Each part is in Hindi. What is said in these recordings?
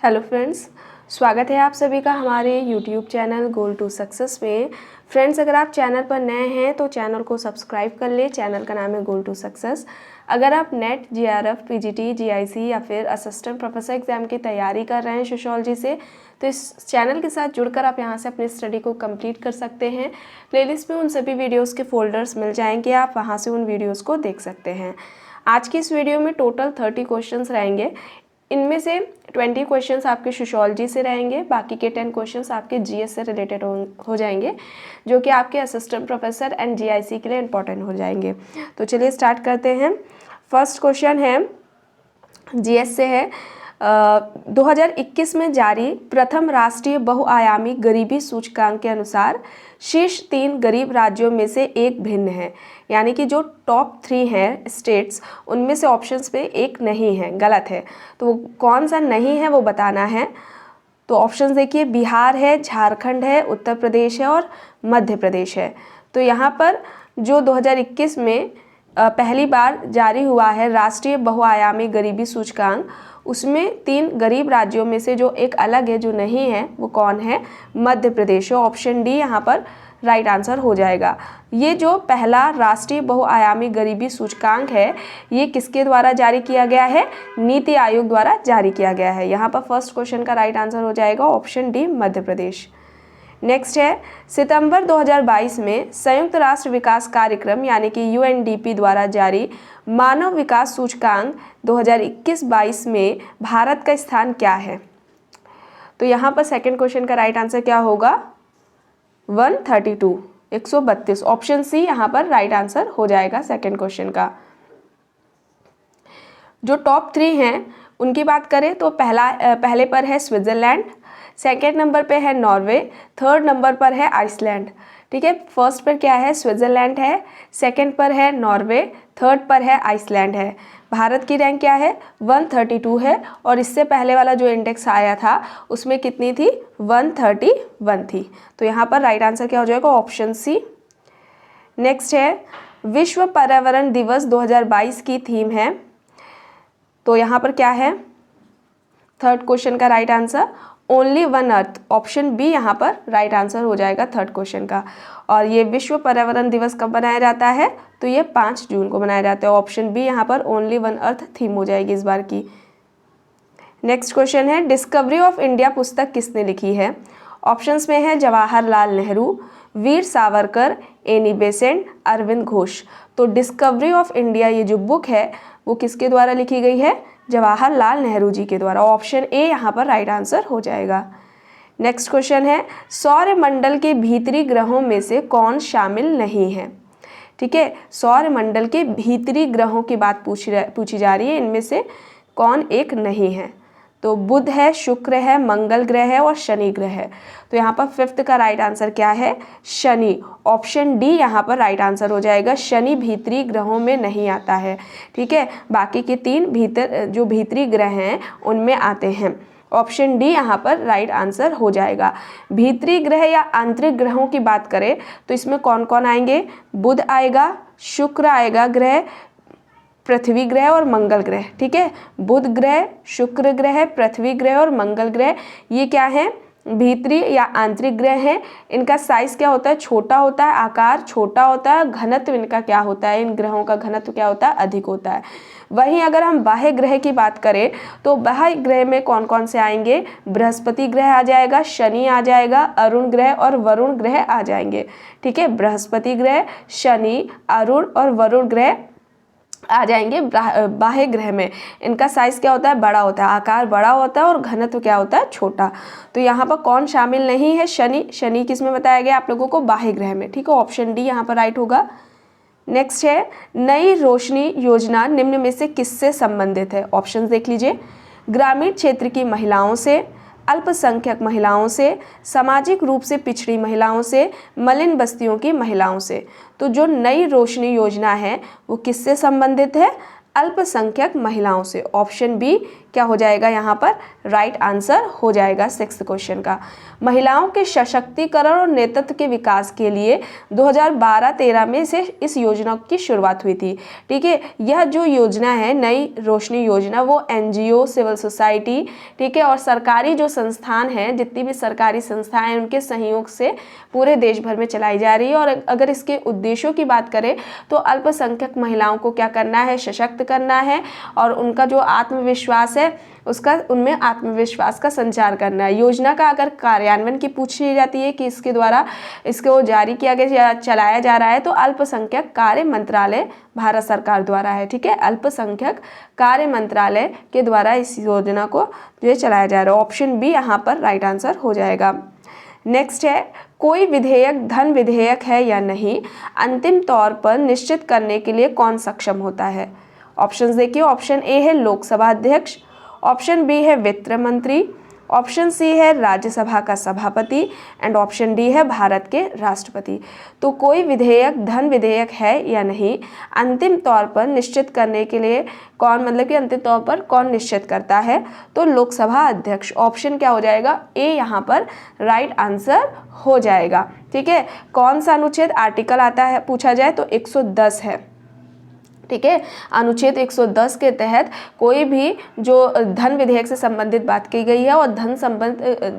हेलो फ्रेंड्स, स्वागत है आप सभी का हमारे YouTube channel goal to success में। फ्रेंड्स, अगर आप चैनल पर नए हैं तो चैनल को सब्सक्राइब कर लें। चैनल का नाम है गोल टू सक्सेस। अगर आप नेट, जीआरएफ, पीजीटी, जीआईसी या फिर असिस्टेंट प्रोफेसर एग्जाम की तैयारी कर रहे हैं सोशियोलॉजी से, तो इस चैनल के साथ जुड़कर आप यहां से अपनी स्टडी को कंप्लीट कर सकते हैं। प्लेलिस्ट में उन सभी वीडियोज़ के फोल्डर्स मिल जाएंगे, आप वहाँ से उन वीडियोज़ को देख सकते हैं। आज की इस वीडियो में टोटल 30 क्वेश्चंस रहेंगे। इनमें से 20 क्वेश्चंस आपके सोशियोलॉजी से रहेंगे, बाकी के 10 क्वेश्चंस आपके जीएस से रिलेटेड हो जाएंगे, जो कि आपके असिस्टेंट प्रोफेसर एंड जीआईसी के लिए इंपॉर्टेंट हो जाएंगे। तो चलिए स्टार्ट करते हैं। फर्स्ट क्वेश्चन है, जीएस से है। 2021 में जारी प्रथम राष्ट्रीय बहुआयामी गरीबी सूचकांक के अनुसार शीर्ष 3 गरीब राज्यों में से एक भिन्न है। यानी कि जो टॉप 3 हैं स्टेट्स, उनमें से ऑप्शंस पे एक नहीं है, गलत है। तो वो कौन सा नहीं है वो बताना है। तो ऑप्शंस देखिए, बिहार है, झारखंड है, उत्तर प्रदेश है और मध्य प्रदेश है। तो यहाँ पर जो 2021 में पहली बार जारी हुआ है राष्ट्रीय बहुआयामी गरीबी सूचकांक, उसमें 3 गरीब राज्यों में से जो एक अलग है, जो नहीं है, वो कौन है? मध्य प्रदेश। ऑप्शन डी यहाँ पर राइट आंसर हो जाएगा। ये जो पहला राष्ट्रीय बहुआयामी गरीबी सूचकांक है, ये किसके द्वारा जारी किया गया है? नीति आयोग द्वारा जारी किया गया है। यहाँ पर फर्स्ट क्वेश्चन का राइट आंसर हो जाएगा option D, Madhya Pradesh. Next है, सितंबर 2022 में संयुक्त राष्ट्र विकास कार्यक्रम यानी कि यूएनडीपी द्वारा जारी मानव विकास सूचकांक 2021-22 में भारत का स्थान क्या है? तो यहाँ पर सेकंड क्वेश्चन का राइट आंसर क्या होगा? 132, 132। ऑप्शन सी यहाँ पर राइट आंसर हो जाएगा सेकंड क्वेश्चन का। जो टॉप 3 हैं उनकी बात करें तो पहले पर है स्विट्जरलैंड, सेकेंड नंबर पे है नॉर्वे, थर्ड नंबर पर है आइसलैंड। ठीक है, फर्स्ट पर क्या है? स्विट्जरलैंड है, सेकेंड पर है नॉर्वे, थर्ड पर है आइसलैंड है। भारत की रैंक क्या है? 132 है, और इससे पहले वाला जो इंडेक्स आया था उसमें कितनी थी? 131 थी। तो यहाँ पर राइट आंसर क्या हो जाएगा? Option C. नेक्स्ट है, विश्व पर्यावरण दिवस 2022 की थीम है। तो यहाँ पर क्या है? थर्ड क्वेश्चन का right answer only one earth. Option B यहाँ पर राइट आंसर हो जाएगा थर्ड क्वेश्चन का। और ये विश्व पर्यावरण दिवस कब मनाया जाता है? तो ये 5 जून को मनाया जाता है। ऑप्शन बी यहाँ पर ओनली वन अर्थ थीम हो जाएगी इस बार की। नेक्स्ट क्वेश्चन है, डिस्कवरी ऑफ इंडिया पुस्तक किसने लिखी है? ऑप्शंस में है जवाहरलाल नेहरू, वीर सावरकर, एनी बेसेंट, अरविंद घोष। तो डिस्कवरी ऑफ इंडिया ये जो बुक है वो किसके द्वारा लिखी गई है? जवाहरलाल नेहरू जी के द्वारा। ऑप्शन ए यहाँ पर राइट आंसर हो जाएगा। नेक्स्ट क्वेश्चन है, सौरमंडल के भीतरी ग्रहों में से कौन शामिल नहीं है? ठीक है, सौरमंडल के भीतरी ग्रहों की बात पूछी जा रही है, इनमें से कौन एक नहीं है? तो बुध है, शुक्र है, मंगल ग्रह है और शनि ग्रह है। तो यहाँ पर फिफ्थ का राइट आंसर क्या है? शनि। ऑप्शन डी यहाँ पर राइट आंसर हो जाएगा। शनि भीतरी ग्रहों में नहीं आता है। ठीक है, बाकी के 3 भीतरी ग्रह हैं उनमें आते हैं। ऑप्शन डी यहाँ पर राइट आंसर हो जाएगा। भीतरी ग्रह या आंतरिक ग्रहों की बात करें तो इसमें कौन कौन आएंगे? बुध आएगा, शुक्र आएगा ग्रह, पृथ्वी ग्रह और मंगल ग्रह। ठीक है, बुध ग्रह, शुक्र ग्रह, पृथ्वी ग्रह और मंगल ग्रह, ये क्या है? भीतरी या आंतरिक ग्रह हैं। इनका साइज क्या होता है? छोटा होता है, आकार छोटा होता है। घनत्व इनका क्या होता है? इन ग्रहों का घनत्व क्या होता है? अधिक होता है। वहीं अगर हम बाह्य ग्रह की बात करें तो बाह्य ग्रह में कौन कौन से आएंगे? बृहस्पति ग्रह आ जाएगा, शनि आ जाएगा, अरुण ग्रह और वरुण ग्रह आ जाएंगे। ठीक है, बृहस्पति ग्रह, शनि, अरुण और वरुण ग्रह आ जाएंगे बाह्य ग्रह में। इनका साइज क्या होता है? बड़ा होता है, आकार बड़ा होता है और घनत्व क्या होता है? छोटा। तो यहाँ पर कौन शामिल नहीं है? शनि। शनि किस में बताया गया आप लोगों को? बाह्य ग्रह में। ठीक है, ऑप्शन डी यहाँ पर राइट होगा। नेक्स्ट है, नई रोशनी योजना निम्न में से किससे संबंधित है? ऑप्शन देख लीजिए, ग्रामीण क्षेत्र की महिलाओं से, अल्पसंख्यक महिलाओं से, सामाजिक रूप से पिछड़ी महिलाओं से, मलिन बस्तियों की महिलाओं से। तो जो नई रोशनी योजना है वो किससे संबंधित है? अल्पसंख्यक महिलाओं से। ऑप्शन बी क्या हो जाएगा यहाँ पर, राइट आंसर हो जाएगा 6th क्वेश्चन का। महिलाओं के सशक्तिकरण और नेतृत्व के विकास के लिए 2012-13 में से इस योजना की शुरुआत हुई थी। ठीक है, यह जो योजना है नई रोशनी योजना, वो NGO, सिविल सोसाइटी, ठीक है, और सरकारी जो संस्थान हैं, जितनी भी सरकारी संस्थाएं हैं, उनके सहयोग से पूरे देश भर में चलाई जा रही है। और अगर इसके उद्देश्यों की बात करें तो अल्पसंख्यक महिलाओं को क्या करना है, सशक्त करना है, और उनका जो आत्मविश्वास है उसका, उनमें आत्मविश्वास का संचार करना है। योजना का अगर कार्यान्वयन की पूछी जाती है कि इसके द्वारा इसको जारी किया गया या चलाया जा रहा है, तो अल्पसंख्यक कार्य मंत्रालय भारत सरकार द्वारा है। ठीक है, अल्पसंख्यक कार्य मंत्रालय के द्वारा इस योजना को जो चलाया जा रहा है। ऑप्शन बी यहाँ पर राइट आंसर हो जाएगा। नेक्स्ट है, कोई विधेयक धन विधेयक है या नहीं, अंतिम तौर पर निश्चित करने के लिए कौन सक्षम होता है। ऑप्शंस देखिए, ऑप्शन ए है लोकसभा अध्यक्ष, ऑप्शन बी है वित्त मंत्री, ऑप्शन सी है राज्यसभा का सभापति, एंड ऑप्शन डी है भारत के राष्ट्रपति। तो कोई विधेयक धन विधेयक है या नहीं, अंतिम तौर पर निश्चित करने के लिए कौन, मतलब कि अंतिम तौर पर कौन निश्चित करता है, तो लोकसभा अध्यक्ष। ऑप्शन क्या हो जाएगा, ए यहाँ पर राइट आंसर हो जाएगा। ठीक है, कौन सा अनुच्छेद आर्टिकल आता है पूछा जाए तो 110 है। ठीक है, अनुच्छेद 110 के तहत कोई भी जो धन विधेयक से संबंधित बात की गई है, और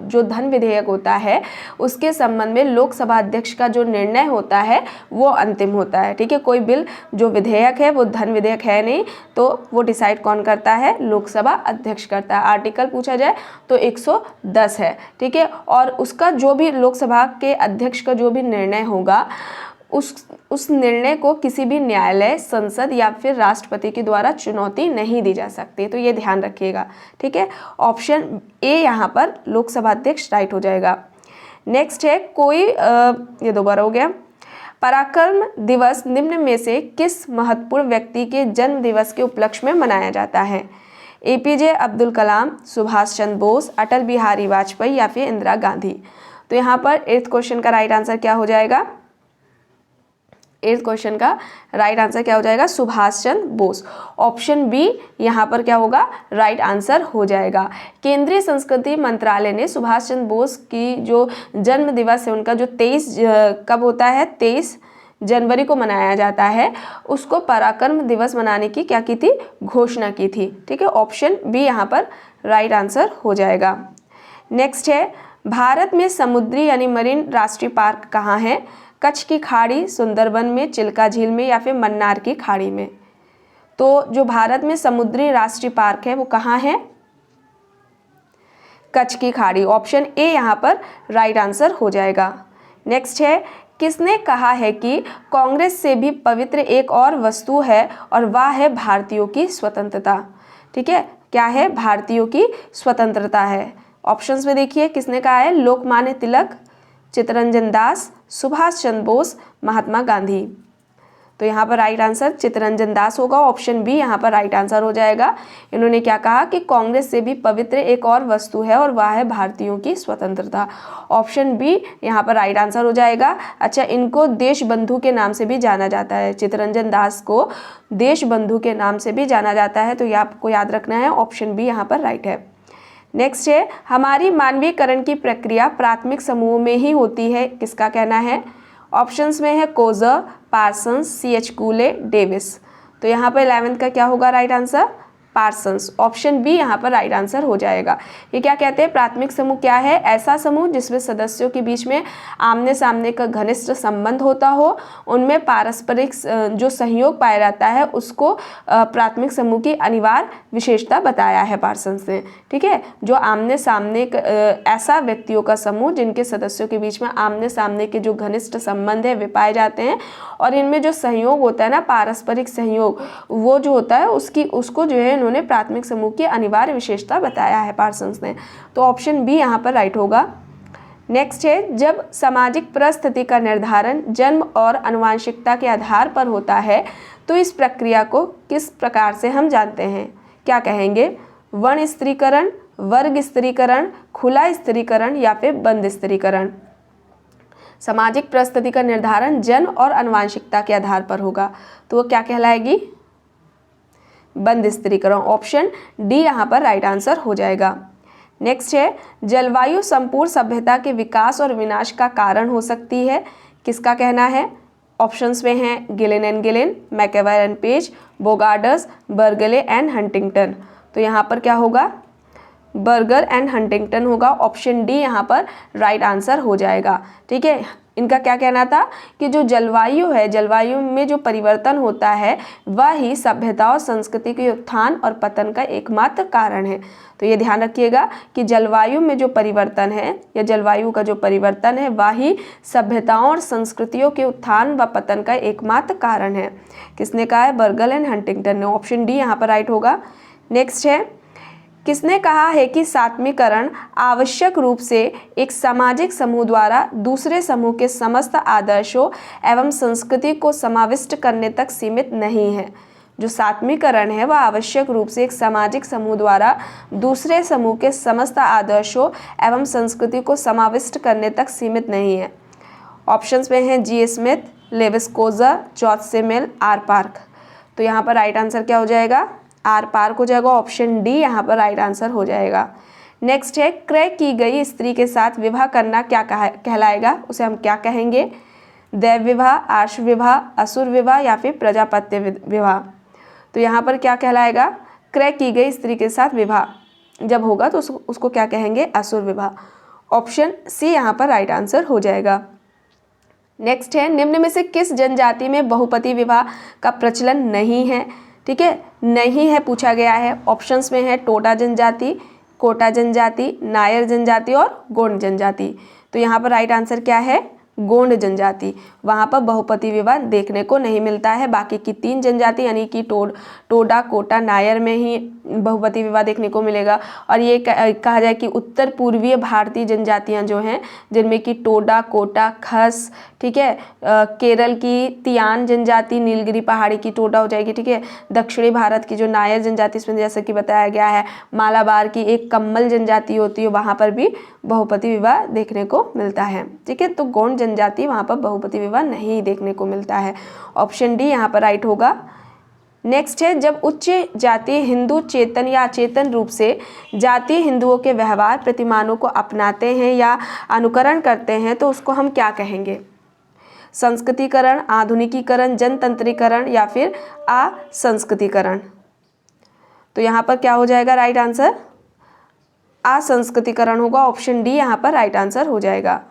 जो धन विधेयक होता है उसके संबंध में लोकसभा अध्यक्ष का जो निर्णय होता है वो अंतिम होता है। ठीक है, कोई बिल जो विधेयक है वो धन विधेयक है नहीं, तो वो डिसाइड कौन करता है, लोकसभा अध्यक्ष करता है। आर्टिकल पूछा जाए तो 110 है। ठीक है, और उसका जो भी लोकसभा के अध्यक्ष का जो भी निर्णय होगा, उस निर्णय को किसी भी न्यायालय, संसद या फिर राष्ट्रपति के द्वारा चुनौती नहीं दी जा सकती। तो ये ध्यान रखिएगा। ठीक है, ऑप्शन ए यहाँ पर लोकसभा अध्यक्ष राइट हो जाएगा। नेक्स्ट है, कोई ये दोबारा हो गया, पराक्रम दिवस निम्न में से किस महत्वपूर्ण व्यक्ति के जन्म दिवस के उपलक्ष्य में मनाया जाता है। APJ अब्दुल कलाम, सुभाष चंद्र बोस, अटल बिहारी वाजपेयी या फिर इंदिरा गांधी। तो यहाँ पर 8th क्वेश्चन का राइट आंसर क्या हो जाएगा, 8th क्वेश्चन का राइट आंसर क्या हो जाएगा, सुभाष चंद्र बोस। ऑप्शन बी यहाँ पर क्या होगा, राइट आंसर हो जाएगा। केंद्रीय संस्कृति मंत्रालय ने सुभाष चंद्र बोस की जो जन्म दिवस है उनका, जो 23 कब होता है, 23 जनवरी को मनाया जाता है, उसको पराक्रम दिवस मनाने की क्या की थी, घोषणा की थी। ठीक है, ऑप्शन बी यहाँ पर राइट आंसर हो जाएगा। नेक्स्ट है, भारत में समुद्री यानी मरीन राष्ट्रीय पार्क कहाँ है। कच्छ की खाड़ी, सुंदरबन में, चिल्का झील में या फिर मन्नार की खाड़ी में। तो जो भारत में समुद्री राष्ट्रीय पार्क है वो कहाँ है, कच्छ की खाड़ी। ऑप्शन ए यहाँ पर राइट आंसर हो जाएगा। नेक्स्ट है, किसने कहा है कि कांग्रेस से भी पवित्र एक और वस्तु है और वह है भारतीयों की स्वतंत्रता। ठीक है, क्या है, भारतीयों की स्वतंत्रता है। ऑप्शंस में देखिए, किसने कहा है, लोकमान्य तिलक, चित्तरंजन दास, सुभाष चंद्र बोस, महात्मा गांधी। तो यहाँ पर राइट आंसर चित्तरंजन दास होगा। ऑप्शन बी यहाँ पर राइट आंसर हो जाएगा। इन्होंने क्या कहा कि कांग्रेस से भी पवित्र एक और वस्तु है और वह है भारतीयों की स्वतंत्रता। ऑप्शन बी यहाँ पर राइट आंसर हो जाएगा। अच्छा, इनको देश बंधु के नाम से भी जाना जाता है, चित्तरंजन दास को देश बंधु के नाम से भी जाना जाता है। तो ये आपको याद रखना है, ऑप्शन बी यहाँ पर राइट है। नेक्स्ट है, हमारी मानवीकरण की प्रक्रिया प्राथमिक समूह में ही होती है, किसका कहना है। ऑप्शंस में है Coser, Parsons, CH Cooley, Davis. तो यहाँ पर 11th का क्या होगा right answer, Parsons. Option B यहाँ पर राइट आंसर हो जाएगा। ये क्या कहते हैं, प्राथमिक समूह क्या है, ऐसा समूह जिसमें सदस्यों के बीच में आमने सामने का घनिष्ठ संबंध होता हो, उनमें पारस्परिक जो सहयोग पाया जाता है, उसको प्राथमिक समूह की अनिवार्य विशेषता बताया है पार्सन्स ने। ठीक है, जो आमने सामने ऐसा व्यक्तियों का समूह जिनके सदस्यों के बीच में आमने सामने के जो घनिष्ठ संबंध है वे पाए जाते हैं, और इनमें जो सहयोग होता है ना, पारस्परिक सहयोग, वो जो होता है उसको जो है उन्होंने प्राथमिक समूह की अनिवार्य विशेषता बताया है पार्सन्स ने। तो ऑप्शन बी यहाँ पर राइट होगा। नेक्स्ट है, जब सामाजिक परिस्थिति का निर्धारण जन्म और आनुवंशिकता के आधार पर होता है तो इस प्रक्रिया को किस प्रकार से हम जानते हैं, क्या कहेंगे, वर्ण स्त्रीकरण, वर्ग स्त्रीकरण, खुला स्त्रीकरण या फिर बंद स्त्रीकरण। सामाजिक परिस्थिति का निर्धारण जन्म और आनुवंशिकता के आधार पर होगा, तो वो क्या कहलाएगी, बंद स्त्रीकरण। ऑप्शन डी यहाँ पर राइट आंसर हो जाएगा। नेक्स्ट है, जलवायु संपूर्ण सभ्यता के विकास और विनाश का कारण हो सकती है, किसका कहना है? ऑप्शंस में हैं Gillin and Gillin, MacIver and Page, Bogardus, Burgley and Huntington. तो यहाँ पर क्या होगा? बर्गर एंड हंटिंगटन होगा। ऑप्शन डी यहाँ पर राइट आंसर हो जाएगा। ठीक है, इनका क्या कहना था कि जो जलवायु है, जलवायु में जो परिवर्तन होता है वह ही सभ्यता और संस्कृति के उत्थान और पतन का एकमात्र कारण है। तो ये ध्यान रखिएगा कि जलवायु में जो परिवर्तन है या जलवायु का जो परिवर्तन है वह ही सभ्यताओं और संस्कृतियों के उत्थान व पतन का एकमात्र कारण है। किसने कहा है? बर्गल एंड हंटिंगटन ने। ऑप्शन डी यहाँ पर राइट होगा। नेक्स्ट है, किसने कहा है कि सात्मीकरण आवश्यक रूप से एक सामाजिक समूह द्वारा दूसरे समूह के समस्त आदर्शों एवं संस्कृति को समाविष्ट करने तक सीमित नहीं है? जो सात्मीकरण है वह आवश्यक रूप से एक सामाजिक समूह द्वारा दूसरे समूह के समस्त आदर्शों एवं संस्कृति को समाविष्ट करने तक सीमित नहीं है। ऑप्शंस में हैं G Smith, Lewis Coser, George Simmel, R Park. तो यहाँ पर राइट आंसर क्या हो जाएगा? आर पार्क हो जाएगा। ऑप्शन डी यहाँ पर राइट आंसर हो जाएगा। नेक्स्ट है, क्रय की गई स्त्री के साथ विवाह करना क्या कहलाएगा? उसे हम क्या कहेंगे? दैव विवाह, आर्ष विवाह, असुर विवाह या फिर प्रजापत्य विवाह। तो यहाँ पर क्या कहलाएगा? क्रय की गई स्त्री के साथ विवाह जब होगा तो उसको क्या कहेंगे? असुर विवाह। ऑप्शन सी यहाँ पर राइट आंसर हो जाएगा। नेक्स्ट है, निम्न में से किस जनजाति में बहुपति विवाह का प्रचलन नहीं है? ठीक है, नहीं है पूछा गया है। ऑप्शंस में है टोडा जनजाति, कोटा जनजाति, नायर जनजाति और गोंड जनजाति। तो यहाँ पर राइट आंसर क्या है? गोंड जनजाति। वहाँ पर बहुपति विवाह देखने को नहीं मिलता है। बाकी की 3 जनजाति यानी कि टोडा, कोटा, नायर में ही बहुपति विवाह देखने को मिलेगा। और ये कहा जाए कि उत्तर पूर्वीय भारतीय जनजातियाँ जो हैं, जिनमें कि टोडा, कोटा, खस, ठीक है, केरल की तियान जनजाति, नीलगिरी पहाड़ी की टोडा हो जाएगी। ठीक है, दक्षिणी भारत की जो नायर जनजाति, इसमें जैसा कि बताया गया है मालाबार की एक कम्मल जनजाति होती है, वहाँ पर भी बहुपति विवाह देखने को मिलता है। ठीक है, तो गोंड जनजाति वहाँ पर बहुपति विवाह नहीं देखने को मिलता है। ऑप्शन डी यहाँ पर राइट होगा। नेक्स्ट है, जब उच्च जाति हिंदू चेतन या अचेतन रूप से जातीय हिंदुओं के व्यवहार प्रतिमानों को अपनाते हैं या अनुकरण करते हैं तो उसको हम क्या कहेंगे? संस्कृतिकरण, आधुनिकीकरण, जनतंत्रीकरण या फिर असंस्कृतिकरण। तो यहाँ पर क्या हो जाएगा राइट आंसर? असंस्कृतिकरण होगा। ऑप्शन डी यहाँ पर राइट आंसर हो जाएगा।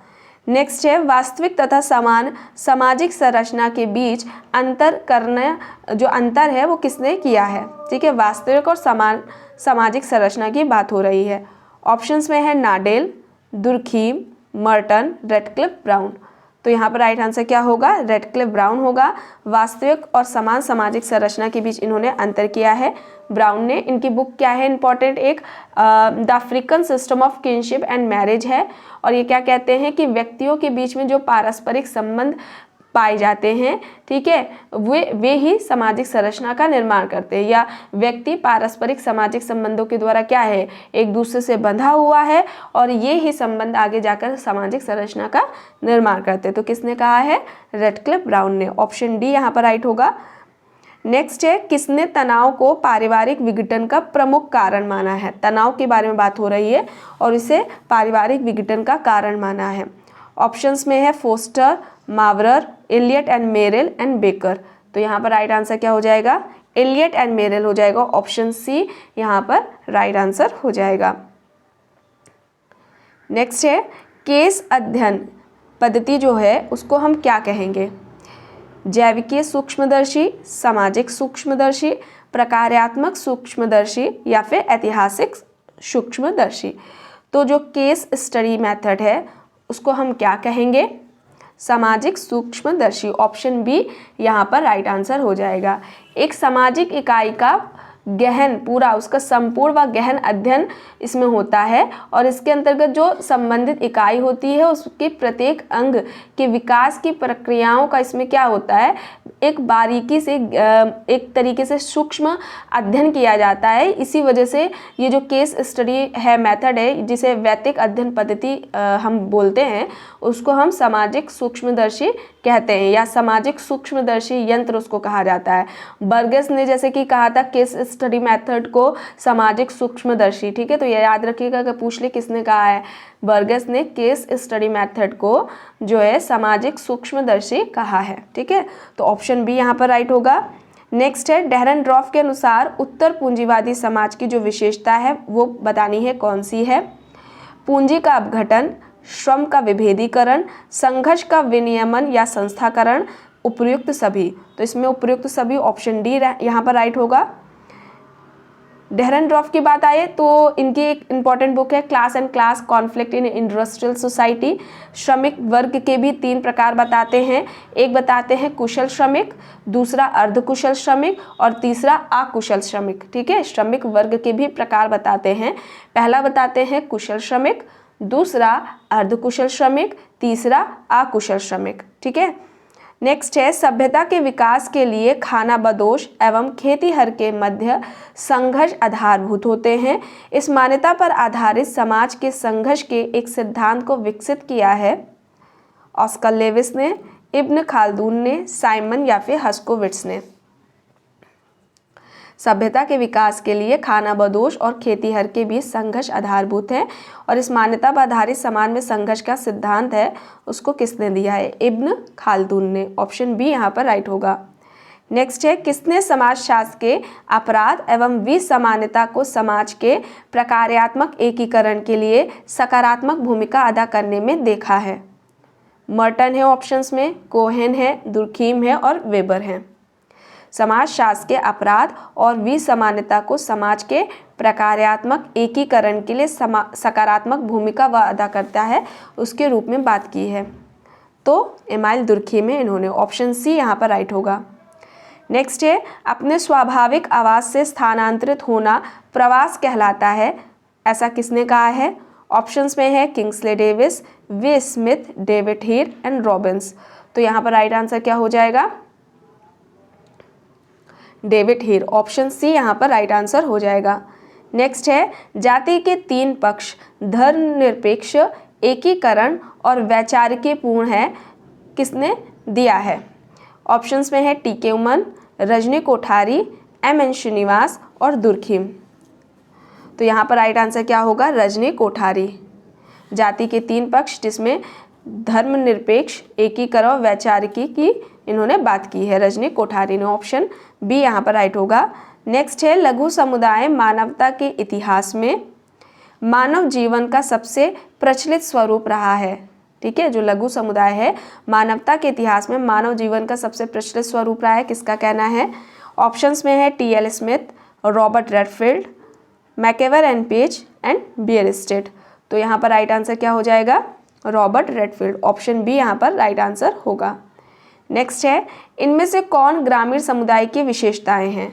नेक्स्ट है, वास्तविक तथा समान सामाजिक संरचना के बीच अंतर करना, जो अंतर है वो किसने किया है? ठीक है, वास्तविक और समान सामाजिक संरचना की बात हो रही है। ऑप्शंस में है नाडेल, दुर्खीम, मर्टन, रेडक्लिफ ब्राउन। तो यहाँ पर राइट आंसर क्या होगा? रेडक्लिफ ब्राउन होगा। वास्तविक और समान सामाजिक संरचना के बीच इन्होंने अंतर किया है ब्राउन ने। इनकी बुक क्या है इंपॉर्टेंट? एक the African system of kinship and marriage है। और ये क्या कहते हैं कि व्यक्तियों के बीच में जो पारस्परिक संबंध पाए जाते हैं, ठीक है, वे ही सामाजिक संरचना का निर्माण करते हैं, या व्यक्ति पारस्परिक सामाजिक संबंधों के द्वारा क्या है, एक दूसरे से बंधा हुआ है और ये ही संबंध आगे जाकर सामाजिक संरचना का निर्माण करते हैं। तो किसने कहा है? रेडक्लिफ ब्राउन ने। ऑप्शन डी यहाँ पर राइट होगा। नेक्स्ट है, किसने तनाव को पारिवारिक विघटन का प्रमुख कारण माना है? तनाव के बारे में बात हो रही है और इसे पारिवारिक विघटन का कारण माना है। ऑप्शंस में है Foster, Mowrer, Elliott and Merrill and Baker. तो यहाँ पर राइट आंसर क्या हो जाएगा? एलियट एंड मेरेल हो जाएगा। ऑप्शन सी यहाँ पर राइट आंसर हो जाएगा। नेक्स्ट है, केस अध्ययन पद्धति जो है उसको हम क्या कहेंगे? जैविकीय सूक्ष्मदर्शी, सामाजिक सूक्ष्मदर्शी, प्रकार्यात्मक सूक्ष्मदर्शी या फिर ऐतिहासिक सूक्ष्मदर्शी। तो जो केस स्टडी मेथड है उसको हम क्या कहेंगे? सामाजिक सूक्ष्मदर्शी। ऑप्शन बी यहाँ पर राइट आंसर हो जाएगा। एक सामाजिक इकाई का गहन पूरा उसका संपूर्ण व गहन अध्ययन इसमें होता है और इसके अंतर्गत जो संबंधित इकाई होती है उसके प्रत्येक अंग के विकास की प्रक्रियाओं का इसमें क्या होता है, एक बारीकी से एक तरीके से सूक्ष्म अध्ययन किया जाता है। इसी वजह से ये जो केस स्टडी है मेथड है जिसे वैयक्तिक अध्ययन पद्धति हम बोलते हैं, उसको हम सामाजिक सूक्ष्मदर्शी कहते हैं या सामाजिक सूक्ष्मदर्शी यंत्र उसको कहा जाता है। बर्गेस ने जैसे कि कहा था केस स्टडी मेथड को सामाजिक सूक्ष्मदर्शी, ठीक है, तो ये याद रखिएगा अगर पूछ ले किसने कहा है। बर्गेस ने केस स्टडी मेथड को जो है सामाजिक सूक्ष्मदर्शी कहा है, ठीक है, तो ऑप्शन बी यहाँ पर राइट होगा। नेक्स्ट है डेहरनड्रॉफ के अनुसार उत्तर पूंजीवादी समाज की जो विशेषता है वो बतानी है, कौन सी है? पूंजी का अपघटन, श्रम का विभेदीकरण, संघर्ष का विनियमन या संस्थाकरण, उपयुक्त सभी। तो इसमें उपयुक्त सभी ऑप्शन डी यहाँ पर राइट होगा। डेहरनड्रॉफ की बात आए तो इनकी एक इम्पॉर्टेंट बुक है class and class conflict in industrial society. श्रमिक वर्ग के भी 3 प्रकार बताते हैं, एक बताते हैं कुशल श्रमिक, दूसरा अर्धकुशल श्रमिक और तीसरा अकुशल श्रमिक, ठीक है। श्रमिक वर्ग के भी प्रकार बताते हैं, पहला बताते हैं कुशल श्रमिक, दूसरा अर्धकुशल श्रमिक, तीसरा अकुशल श्रमिक, ठीक है। नेक्स्ट है सभ्यता के विकास के लिए खानाबदोश एवं खेतीहर के मध्य संघर्ष आधारभूत होते हैं। इस मान्यता पर आधारित समाज के संघर्ष के एक सिद्धांत को विकसित किया है ऑस्कर लेविस ने, इब्न खाल्दून ने, साइमन या फिर हस्कोविट्स ने। सभ्यता के विकास के लिए खानाबदोश और खेतीहर के बीच संघर्ष आधारभूत है और इस मान्यता पर आधारित समाज में संघर्ष का सिद्धांत है उसको किसने दिया है? इब्न खाल्दून ने। ऑप्शन बी यहाँ पर राइट होगा। नेक्स्ट है किसने समाजशास्त्र के अपराध एवं विसमानता को समाज के प्रकार्यात्मक एकीकरण के लिए सकारात्मक भूमिका अदा करने में देखा है? मर्टन है ऑप्शंस में, कोहेन है, दुर्खीम है और वेबर है। समाजशास्त्र के अपराध और विसमानता को समाज के प्रकार्यात्मक एकीकरण के लिए सकारात्मक भूमिका वह अदा करता है उसके रूप में बात की है, तो एमाइल दुर्खीम में इन्होंने। ऑप्शन सी यहाँ पर राइट होगा। नेक्स्ट है अपने स्वाभाविक आवास से स्थानांतरित होना प्रवास कहलाता है, ऐसा किसने कहा है? ऑप्शंस में है Kingsley Davis, way Smith, David Heer and Robbins. तो यहाँ पर राइट आंसर क्या हो जाएगा? डेविड हीर। ऑप्शन सी यहाँ पर राइट आंसर हो जाएगा। नेक्स्ट है जाति के 3 पक्ष धर्मनिरपेक्ष, एकीकरण और वैचारिकपूर्ण है, किसने दिया है? ऑप्शंस में है टी.के. उमन, रजनी कोठारी, एम.एन. श्रीनिवास और दुर्खीम। तो यहाँ पर राइट आंसर क्या होगा? रजनी कोठारी। जाति के 3 पक्ष जिसमें धर्मनिरपेक्ष, एकीकरण और वैचारिकी की इन्होंने बात की है, रजनी कोठारी ने। ऑप्शन बी यहाँ पर राइट होगा। नेक्स्ट है लघु समुदाय मानवता के इतिहास में मानव जीवन का सबसे प्रचलित स्वरूप रहा है, ठीक है। जो लघु समुदाय है मानवता के इतिहास में मानव जीवन का सबसे प्रचलित स्वरूप रहा है, किसका कहना है? ऑप्शंस में है T L. Smith, Robert Redfield, MacIver and Page and Bierstedt. तो यहाँ पर राइट आंसर क्या हो जाएगा? Robert Redfield. ऑप्शन बी यहाँ पर राइट आंसर होगा। नेक्स्ट है इनमें से कौन ग्रामीण समुदाय की विशेषताएं हैं?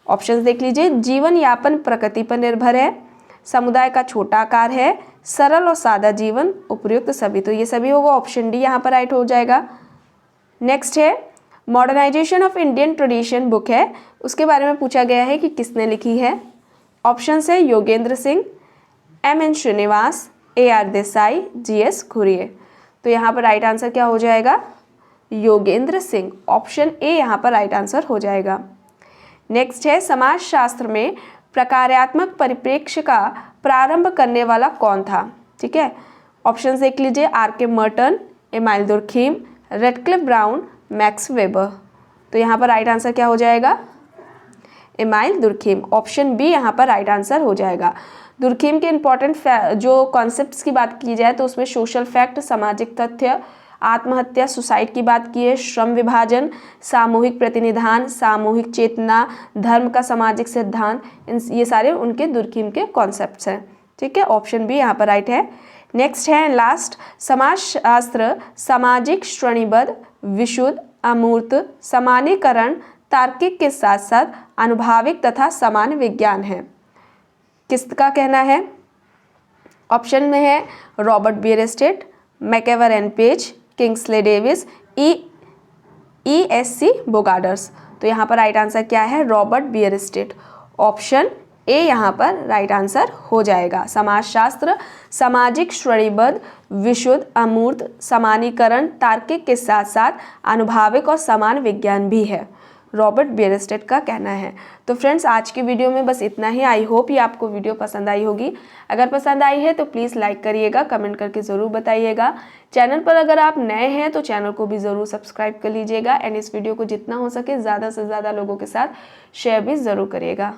ऑप्शंस देख लीजिए। जीवन यापन प्रकृति पर निर्भर है, समुदाय का छोटा आकार है, सरल और सादा जीवन, उपयुक्त सभी। तो ये सभी होगा, ऑप्शन डी यहाँ पर राइट हो जाएगा। नेक्स्ट है modernisation of Indian tradition book है, उसके बारे में पूछा गया है कि किसने लिखी है? ऑप्शंस है Yogendra Singh, M N. Srinivas, A R. Desai, G S. Ghurye. तो यहाँ पर राइट आंसर क्या हो जाएगा? योगेंद्र सिंह। ऑप्शन ए यहाँ पर राइट आंसर हो जाएगा। नेक्स्ट है समाजशास्त्र में प्रकार्यात्मक परिप्रेक्ष्य का प्रारंभ करने वाला कौन था? ठीक है, ऑप्शन देख लीजिए। R K. Merton, Emile Durkheim, Radcliffe Brown, Max Weber. तो यहाँ पर राइट आंसर क्या हो जाएगा? Amyl Durkheim. ऑप्शन बी यहाँ पर राइट आंसर हो जाएगा। दुर्खीम के इंपॉर्टेंट जो कॉन्सेप्ट्स की बात की जाए तो उसमें सोशल फैक्ट, सामाजिक तथ्य, आत्महत्या, सुसाइड की बात की है, श्रम विभाजन, सामूहिक प्रतिनिधान, सामूहिक चेतना, धर्म का सामाजिक सिद्धांत, ये सारे उनके दुर्खीम के कॉन्सेप्ट्स हैं। ठीक है, ऑप्शन बी यहाँ पर राइट है। नेक्स्ट है लास्ट, समाजशास्त्र सामाजिक श्रेणीबद्ध, विशुद्ध, अमूर्त, समानीकरण, तार्किक के साथ साथ अनुभाविक तथा सामान्य विज्ञान है। किसका कहना है? ऑप्शन में है Robert Bierstedt, MacIver and Page, Kingsley Davis, E S C. Bogardus. तो यहाँ पर राइट आंसर क्या है? Robert Bierstedt. ऑप्शन ए यहाँ पर राइट आंसर हो जाएगा। समाजशास्त्र सामाजिक श्रेणीबद्ध विशुद्ध, अमूर्त, समानीकरण, तार्किक के साथ साथ आनुभाविक और समान विज्ञान भी है, रॉबर्ट बियरस्टेड का कहना है। तो फ्रेंड्स, आज की वीडियो में बस इतना ही। आई होप ये आपको वीडियो पसंद आई होगी। अगर पसंद आई है तो प्लीज़ लाइक करिएगा, कमेंट करके ज़रूर बताइएगा। चैनल पर अगर आप नए हैं तो चैनल को भी ज़रूर सब्सक्राइब कर लीजिएगा एंड इस वीडियो को जितना हो सके ज़्यादा से ज़्यादा लोगों के साथ शेयर भी ज़रूर करिएगा।